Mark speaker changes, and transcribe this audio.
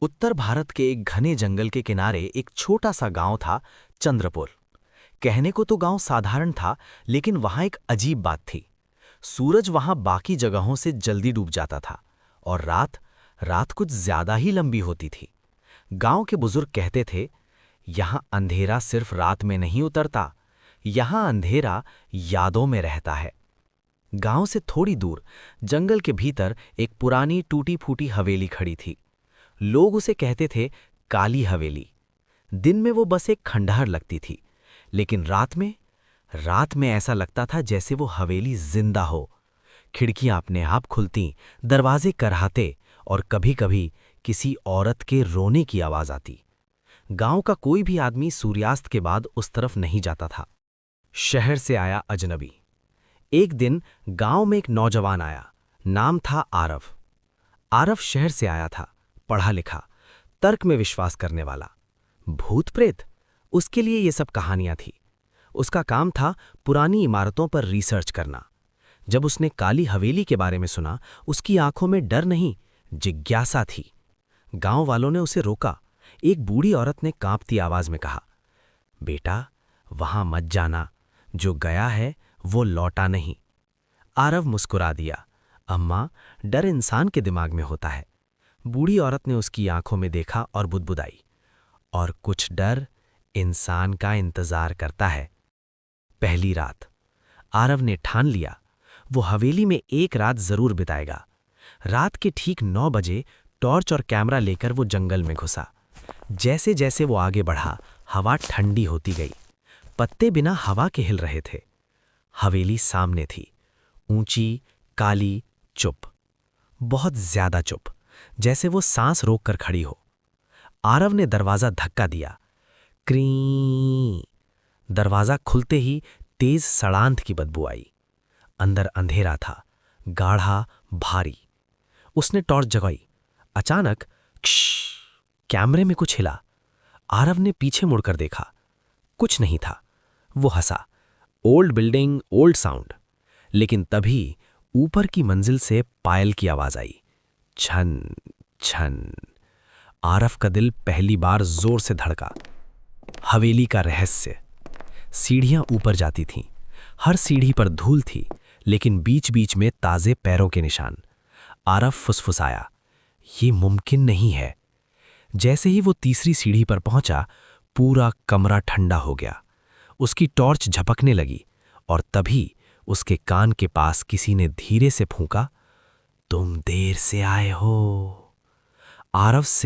Speaker 1: उत्तर भारत के एक घने जंगल के किनारे एक छोटा सा गांव था, चंद्रपुर। कहने को तो गांव साधारण था, लेकिन वहां एक अजीब बात थी। सूरज वहां बाकी जगहों से जल्दी डूब जाता था और रात रात कुछ ज्यादा ही लंबी होती थी। गांव के बुजुर्ग कहते थे, यहां अंधेरा सिर्फ रात में नहीं उतरता, यहां अंधेरा यादों में रहता है। गांव से थोड़ी दूर जंगल के भीतर एक पुरानी टूटी फूटी हवेली खड़ी थी। लोग उसे कहते थे काली हवेली। दिन में वो बस एक खंडहर लगती थी, लेकिन रात में ऐसा लगता था जैसे वो हवेली जिंदा हो। खिड़कियां अपने आप खुलती, दरवाजे करहाते और कभी-कभी किसी औरत के रोने की आवाज आती। गांव का कोई भी आदमी सूर्यास्त के बाद उस तरफ नहीं जाता था। शहर से आया अजनबी। एक दिन गांव में एक नौजवान आया। नाम था आरव। आरव शहर से आया था, पढ़ा लिखा, तर्क में विश्वास करने वाला। भूत प्रेत, उसके लिए ये सब कहानियां थी। उसका काम था पुरानी इमारतों पर रिसर्च करना। जब उसने काली हवेली के बारे में सुना, उसकी आंखों में डर नहीं, जिज्ञासा थी। गांव वालों ने उसे रोका। एक बूढ़ी औरत ने कांपती आवाज में कहा, बेटा, वहां मत जाना, जो गया है वो लौटा नहीं। आरव मुस्कुरा दिया, अम्मा, डर इंसान के दिमाग में होता है। बूढ़ी औरत ने उसकी आंखों में देखा और बुदबुदाई, और कुछ डर इंसान का इंतजार करता है। पहली रात आरव ने ठान लिया, वो हवेली में एक रात जरूर बिताएगा। रात के ठीक 9 बजे टॉर्च और कैमरा लेकर वो जंगल में घुसा। जैसे जैसे वो आगे बढ़ा, हवा ठंडी होती गई। पत्ते बिना हवा के हिल रहे थे। हवेली सामने थी, ऊंची, काली, चुप, बहुत ज्यादा चुप, जैसे वो सांस रोककर खड़ी हो। आरव ने दरवाजा धक्का दिया। क्रीं। दरवाजा खुलते ही तेज सड़ांध की बदबू आई। अंदर अंधेरा था, गाढ़ा, भारी। उसने टॉर्च जगाई। अचानक क्श, कैमरे में कुछ हिला। आरव ने पीछे मुड़कर देखा, कुछ नहीं था। वो हंसा। Old building, old sound. लेकिन तभी ऊपर की मंजिल से पायल की आवाज आई, छन छन। आरव का दिल पहली बार जोर से धड़का। हवेली का रहस्य। सीढ़ियां ऊपर जाती थीं। हर सीढ़ी पर धूल थी, लेकिन बीच बीच में ताजे पैरों के निशान। आरव फुसफुसाया, ये मुमकिन नहीं है। जैसे ही वो तीसरी सीढ़ी पर पहुंचा, पूरा कमरा ठंडा हो गया। उसकी टॉर्च झपकने लगी और तभी उसके कान के पास किसी ने धीरे से फूंका, तुम देर से आए हो। आरव से